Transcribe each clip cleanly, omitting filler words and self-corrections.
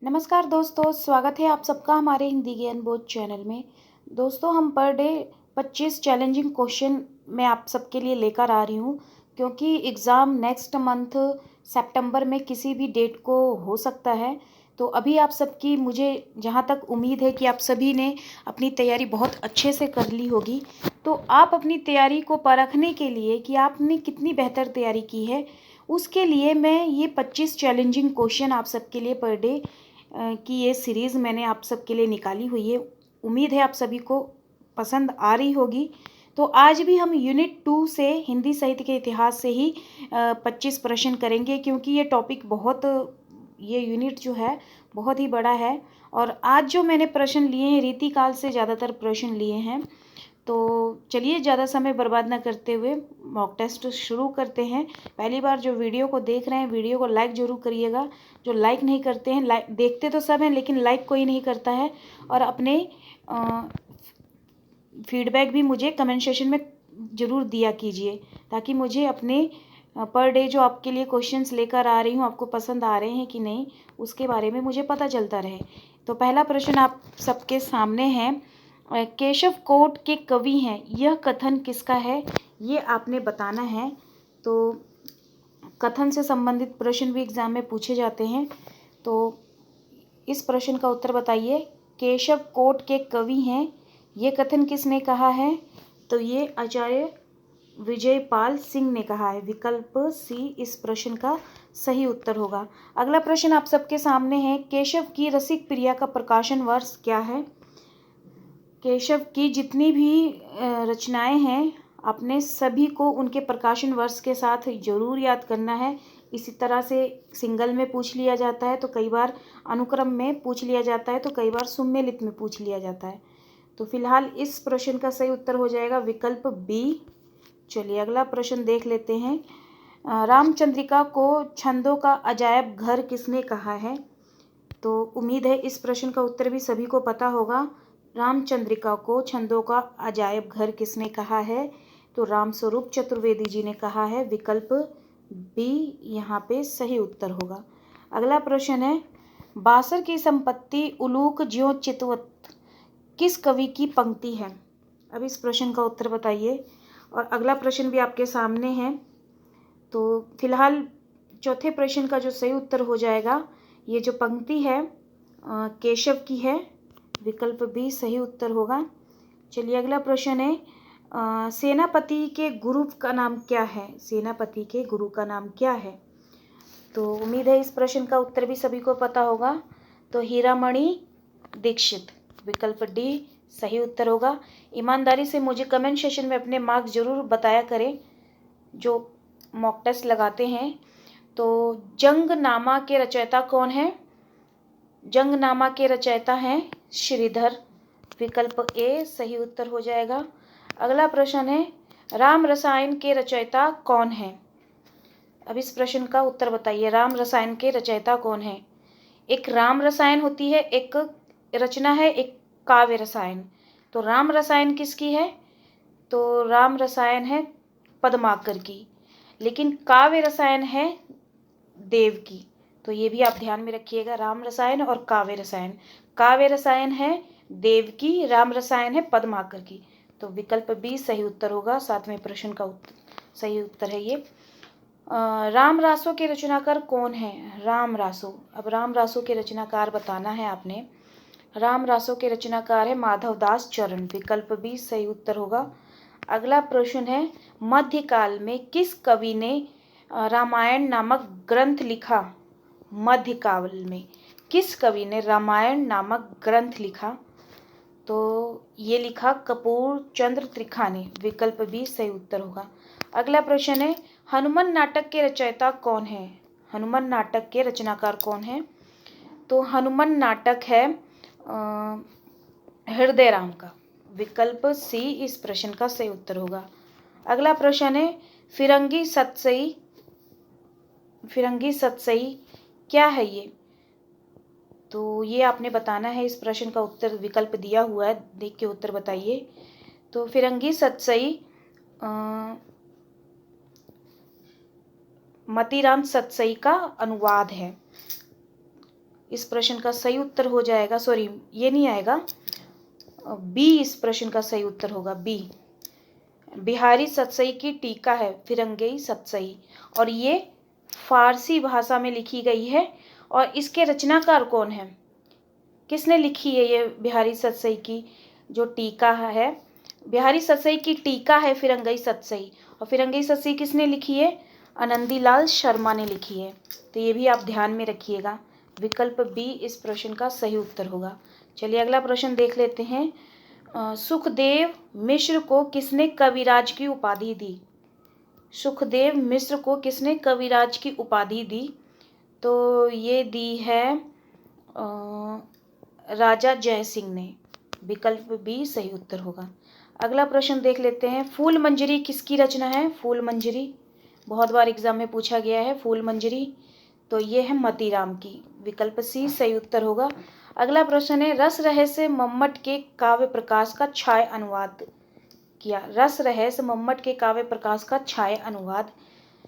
नमस्कार दोस्तों, स्वागत है आप सबका हमारे हिंदी ज्ञान बोध चैनल में। दोस्तों, हम पर डे 25 चैलेंजिंग क्वेश्चन मैं आप सबके लिए लेकर आ रही हूँ, क्योंकि एग्ज़ाम नेक्स्ट मंथ सितंबर में किसी भी डेट को हो सकता है। तो अभी आप सबकी, मुझे जहाँ तक उम्मीद है कि आप सभी ने अपनी तैयारी बहुत अच्छे से कर ली होगी। तो आप अपनी तैयारी को परखने के लिए कि आपने कितनी बेहतर तैयारी की है, उसके लिए मैं ये 25 चैलेंजिंग क्वेश्चन आप सबके लिए पर डे की ये सीरीज़ मैंने आप सबके लिए निकाली हुई है। उम्मीद है आप सभी को पसंद आ रही होगी। तो आज भी हम यूनिट 2 से हिंदी साहित्य के इतिहास से ही 25 प्रश्न करेंगे, क्योंकि ये टॉपिक ये यूनिट जो है बहुत ही बड़ा है। और आज जो मैंने प्रश्न लिए हैं, रीतिकाल से ज़्यादातर प्रश्न लिए हैं। तो चलिए, ज़्यादा समय बर्बाद ना करते हुए मॉक टेस्ट शुरू करते हैं। पहली बार जो वीडियो को देख रहे हैं, वीडियो को लाइक ज़रूर करिएगा। जो लाइक नहीं करते हैं, लाइक देखते तो सब हैं लेकिन लाइक कोई नहीं करता है। और अपने फीडबैक भी मुझे कमेंट सेशन में ज़रूर दिया कीजिए, ताकि मुझे अपने पर डे जो आपके लिए क्वेश्चंस लेकर आ रही हूँ, आपको पसंद आ रहे हैं कि नहीं, उसके बारे में मुझे पता चलता रहे। तो पहला प्रश्न आप सबके सामने है, केशव कोट के कवि हैं, यह कथन किसका है, ये आपने बताना है। तो कथन से संबंधित प्रश्न भी एग्जाम में पूछे जाते हैं। तो इस प्रश्न का उत्तर बताइए, केशव कोट के कवि हैं, ये कथन किसने कहा है। तो ये आचार्य विजयपाल सिंह ने कहा है। विकल्प सी इस प्रश्न का सही उत्तर होगा। अगला प्रश्न आप सबके सामने है, केशव की रसिक प्रिया का प्रकाशन वर्ष क्या है। केशव की जितनी भी रचनाएं हैं, आपने सभी को उनके प्रकाशन वर्ष के साथ जरूर याद करना है। इसी तरह से सिंगल में पूछ लिया जाता है, तो कई बार अनुक्रम में पूछ लिया जाता है, तो कई बार सुमेलित में पूछ लिया जाता है। तो फिलहाल इस प्रश्न का सही उत्तर हो जाएगा विकल्प बी। चलिए अगला प्रश्न देख लेते हैं। रामचंद्रिका को छंदों का अजायब घर किसने कहा है। तो उम्मीद है इस प्रश्न का उत्तर भी सभी को पता होगा। रामचंद्रिका को छंदों का अजायब घर किसने कहा है। तो रामस्वरूप चतुर्वेदी जी ने कहा है। विकल्प बी यहाँ पे सही उत्तर होगा। अगला प्रश्न है, बासर की संपत्ति उलूक ज्यों चितवत किस कवि की पंक्ति है। अब इस प्रश्न का उत्तर बताइए। और अगला प्रश्न भी आपके सामने है। तो फिलहाल चौथे प्रश्न का जो सही उत्तर हो जाएगा, ये जो पंक्ति है केशव की है। विकल्प बी सही उत्तर होगा। चलिए अगला प्रश्न है, सेनापति के गुरु का नाम क्या है। सेनापति के गुरु का नाम क्या है। तो उम्मीद है इस प्रश्न का उत्तर भी सभी को पता होगा। तो हीरामणि दीक्षित। विकल्प डी सही उत्तर होगा। ईमानदारी से मुझे कमेंट सेशन में अपने मार्क्स जरूर बताया करें जो मॉक टेस्ट लगाते हैं। तो जंगनामा के रचयिता कौन है। जंगनामा के रचयिता हैं श्रीधर। विकल्प ए सही उत्तर हो जाएगा। अगला प्रश्न है, राम रसायन के रचयिता कौन है। अब इस प्रश्न का उत्तर बताइए, राम रसायन के रचयिता कौन है। एक राम रसायन होती है, एक रचना है, एक काव्य रसायन। तो राम रसायन किसकी है। तो राम रसायन है पद्माकर की, लेकिन काव्य रसायन है देव की। तो ये भी आप ध्यान में रखिएगा, राम रसायन और काव्य रसायन। काव्य रसायन है देव की, राम रसायन है पद्माकर की। तो विकल्प बी सही उत्तर होगा। सातवें प्रश्न का सही उत्तर है ये। राम रासो के रचनाकार कौन है। राम रासो, अब राम रासो के रचनाकार बताना है आपने। राम रासो के रचनाकार है माधवदास चरण। विकल्प बी सही उत्तर होगा। अगला प्रश्न है, मध्यकाल में किस कवि ने रामायण नामक ग्रंथ लिखा। मध्यकाल में किस कवि ने रामायण नामक ग्रंथ लिखा। तो ये लिखा कपूर चंद्र त्रिखा ने। विकल्प बी सही उत्तर होगा। अगला प्रश्न है, हनुमान नाटक के रचयिता कौन है। हनुमान नाटक के रचनाकार कौन है। तो हनुमान नाटक है हृदय राम का। विकल्प सी इस प्रश्न का सही उत्तर होगा। अगला प्रश्न है, फिरंगी सतसई। फिरंगी सतसई क्या है ये। तो ये आपने बताना है। इस प्रश्न का उत्तर विकल्प दिया हुआ है, देख के उत्तर बताइए। तो फिरंगी सतसई मतीराम सतसई का अनुवाद है। इस प्रश्न का सही उत्तर हो जाएगा, सॉरी ये नहीं आएगा, बी इस प्रश्न का सही उत्तर होगा, बी। बिहारी सतसई की टीका है फिरंगई सतसई, और ये फारसी भाषा में लिखी गई है। और इसके रचनाकार कौन है, किसने लिखी है ये बिहारी सतसई की जो टीका है? बिहारी सतसई की टीका है फिरंगई सतसई, और फिरंगई सतसई किसने लिखी है? आनंदीलाल शर्मा ने लिखी है। तो ये भी आप ध्यान में रखिएगा, विकल्प बी इस प्रश्न का सही उत्तर होगा। चलिए अगला प्रश्न देख लेते हैं। सुखदेव मिश्र को किसने कविराज की उपाधि दी? सुखदेव मिश्र को किसने कविराज की उपाधि दी? तो ये दी है राजा जय सिंह ने, विकल्प बी सही उत्तर होगा। अगला प्रश्न देख लेते हैं। फूल मंजरी किसकी रचना है? फूल मंजरी बहुत बार एग्जाम में पूछा गया है, फूल मंजरी, तो ये है मतीराम की, विकल्प सी सही उत्तर होगा। अगला प्रश्न है, रस रहस्य मम्मट के काव्य प्रकाश का छाया अनुवाद किया। रस रहस्य मम्मट के काव्य प्रकाश का छाया अनुवाद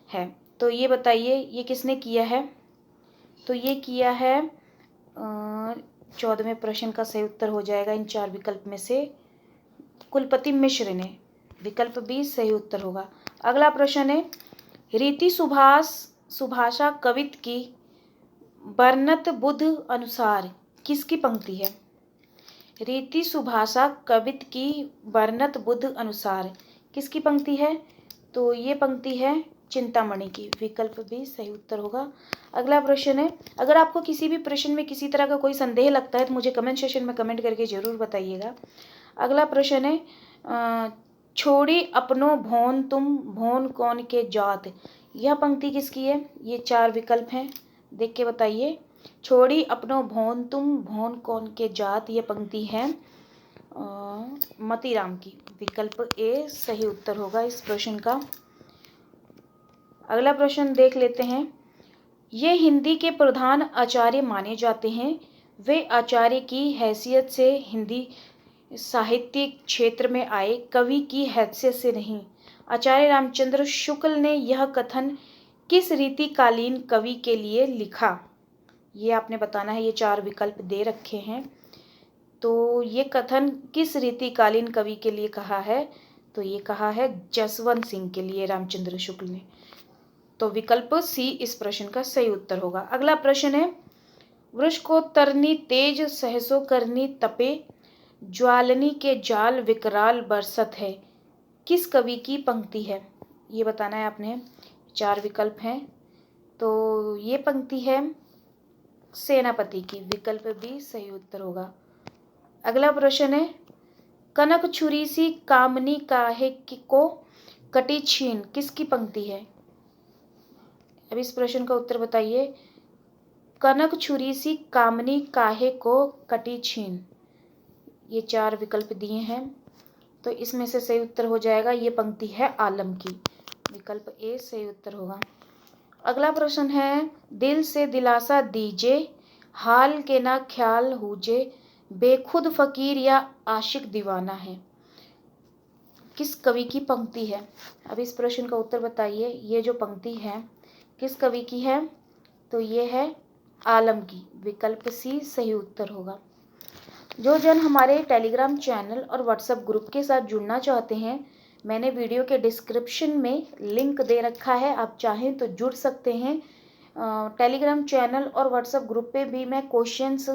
है, तो ये बताइए ये किसने किया है? तो ये किया है 14वें प्रश्न का सही उत्तर हो जाएगा इन चार विकल्प में से कुलपति मिश्र ने, विकल्प बी सही उत्तर होगा। अगला प्रश्न है, रीति सुभाषा कवित की वर्णत बुद्ध अनुसार किसकी पंक्ति है? रीति सुभाषा कवित की वर्णत बुद्ध अनुसार किसकी पंक्ति है? तो ये पंक्ति है चिंतामणि की, विकल्प भी सही उत्तर होगा। अगला प्रश्न है, अगर आपको किसी भी प्रश्न में किसी तरह का कोई संदेह लगता है तो मुझे कमेंट सेक्शन में कमेंट करके ज़रूर बताइएगा। अगला प्रश्न है, छोड़ी अपनो भोन तुम भोन कौन के जात, यह पंक्ति किसकी है? ये चार विकल्प हैं, देख के बताइए। छोड़ी अपनो भोन तुम भोन कौन के जात, ये पंक्ति है मतीराम की, विकल्प ए सही उत्तर होगा इस प्रश्न का। अगला प्रश्न देख लेते हैं। ये हिंदी के प्रधान आचार्य माने जाते हैं, वे आचार्य की हैसियत से हिंदी साहित्य क्षेत्र में आए, कवि की हैसियत से नहीं। आचार्य रामचंद्र शुक्ल ने यह कथन किस रीतिकालीन कवि के लिए लिखा? ये आपने बताना है, ये चार विकल्प दे रखे हैं। तो ये कथन किस रीतिकालीन कवि के लिए कहा है? तो ये कहा है जसवंत सिंह के लिए रामचंद्र शुक्ल ने, तो विकल्प सी इस प्रश्न का सही उत्तर होगा। अगला प्रश्न है, वृक्ष को तरनी तेज सहसो करनी तपे, ज्वालनी के जाल विकराल बरसत है, किस कवि की पंक्ति है? ये बताना है आपने, चार विकल्प हैं, तो ये पंक्ति है सेनापति की, विकल्प बी सही उत्तर होगा। अगला प्रश्न है, कनक छुरी सी कामनी काहे को कटी छीन, किसकी पंक्ति है? अब इस प्रश्न का उत्तर बताइए। कनक छुरी सी कामनी काहे को कटी छीन, ये चार विकल्प दिए हैं, तो इसमें से सही उत्तर हो जाएगा, ये पंक्ति है आलम की, विकल्प ए सही उत्तर होगा। अगला प्रश्न है, दिल से दिलासा दीजे हाल के ना ख्याल हुजे, बेखुद फकीर या आशिक दीवाना है, किस कवि की पंक्ति है? अब इस प्रश्न का उत्तर बताइए, ये जो पंक्ति है किस कवि की है? तो ये है आलम की, विकल्प सी सही उत्तर होगा। जो जन हमारे टेलीग्राम चैनल और व्हाट्सएप ग्रुप के साथ जुड़ना चाहते हैं, मैंने वीडियो के डिस्क्रिप्शन में लिंक दे रखा है, आप चाहें तो जुड़ सकते हैं। टेलीग्राम चैनल और व्हाट्सएप ग्रुप पे भी मैं क्वेश्चंस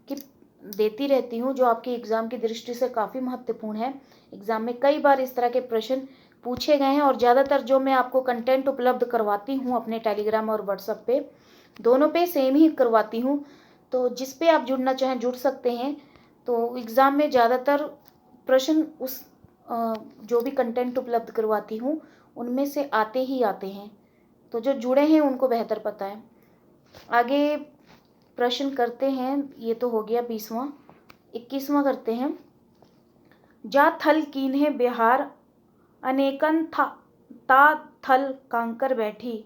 की देती रहती हूँ, जो आपकी एग्ज़ाम की दृष्टि से काफ़ी महत्वपूर्ण है। एग्ज़ाम में कई बार इस तरह के प्रश्न पूछे गए हैं, और ज़्यादातर जो मैं आपको कंटेंट उपलब्ध करवाती हूँ अपने टेलीग्राम और व्हाट्सएप पे, दोनों पे सेम ही करवाती हूँ, तो जिस पे आप जुड़ना चाहें जुड़ सकते हैं। तो एग्ज़ाम में ज़्यादातर प्रश्न उस जो भी कंटेंट उपलब्ध करवाती हूँ उनमें से आते ही आते हैं, तो जो जुड़े हैं उनको बेहतर पता है। आगे प्रश्न करते हैं, ये तो हो गया 20वां, 21वां करते हैं। जा थल कीन्हे बिहार अनेकन ता थल कांकर बैठी,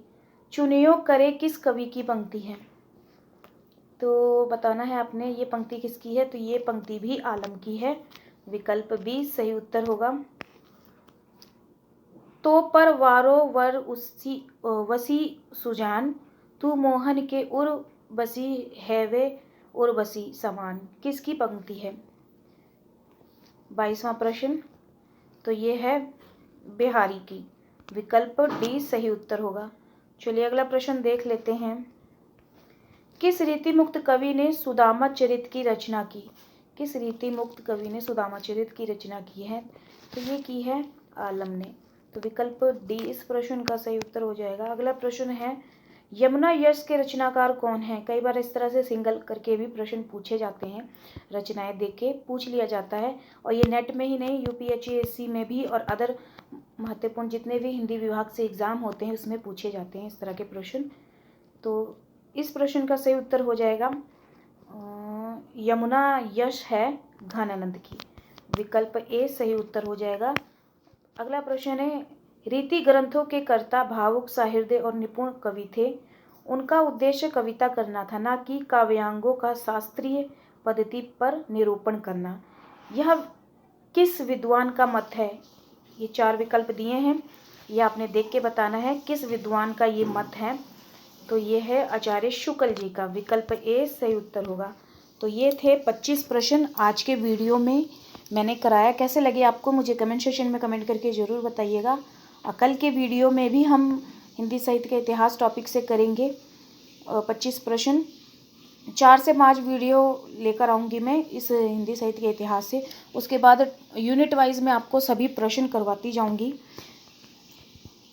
चुनियो करे किस कवि की पंक्ति है? तो बताना है आपने, ये पंक्ति किसकी है? तो ये पंक्ति भी आलम की है, विकल्प बी सही उत्तर होगा। तो पर वारो वर वसी सुजान, तू मोहन के उर बसी है वे उर्वशी समान किसकी पंक्ति है? 22वां प्रश्न, तो ये है बिहारी की। विकल्प डी सही उत्तर होगा। चलिए अगला प्रश्न देख लेते हैं। किस रीतिमुक्त कवि ने सुदामा चरित की रचना की? किस रीतिमुक्त कवि ने सुदामा चरित की रचना की है? तो ये की है आलम ने। तो विकल्प डी इस प्रश्न का सही उत्तर हो जाएगा। अगला प्रश्न है, यमुना यश के रचनाकार कौन है? कई बार इस तरह से सिंगल करके भी प्रश्न पूछे जाते हैं, रचनाएं देख के पूछ लिया जाता है। और ये नेट में ही नहीं, यूपीएससी में भी और अदर महत्वपूर्ण जितने भी हिंदी विभाग से एग्जाम होते हैं उसमें पूछे जाते हैं इस तरह के प्रश्न। तो इस प्रश्न का सही उत्तर हो जाएगा यमुना यश है घनानंद की। विकल्प ए सही उत्तर हो जाएगा। अगला प्रश्न है, रीति ग्रंथों के कर्ता भावुक, सहृदय और निपुण कवि थे। उनका उद्देश्य कविता करना था, न कि काव्यांगों का शास्त्रीय पद्धति पर निरूपण करना। यह किस विद्वान का मत है? ये 4 विकल्प दिए हैं, ये आपने देख के बताना है किस विद्वान का ये मत है। तो ये है आचार्य शुक्ल जी का। विकल्प ए सही उत्तर होगा। तो ये थे 25 प्रश्न आज के वीडियो में मैंने कराया। कैसे लगे आपको मुझे कमेंट सेक्शन में कमेंट करके ज़रूर बताइएगा। कल के वीडियो में भी हम हिंदी साहित्य के इतिहास टॉपिक से करेंगे 25 प्रश्न। 4 से 5 वीडियो लेकर आऊँगी मैं इस हिंदी साहित्य के इतिहास से। उसके बाद यूनिट वाइज में आपको सभी प्रश्न करवाती जाऊँगी।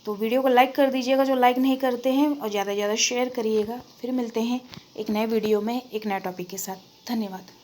तो वीडियो को लाइक कर दीजिएगा जो लाइक नहीं करते हैं, और ज़्यादा से ज़्यादा शेयर करिएगा। फिर मिलते हैं एक नए वीडियो में एक नए टॉपिक के साथ। धन्यवाद।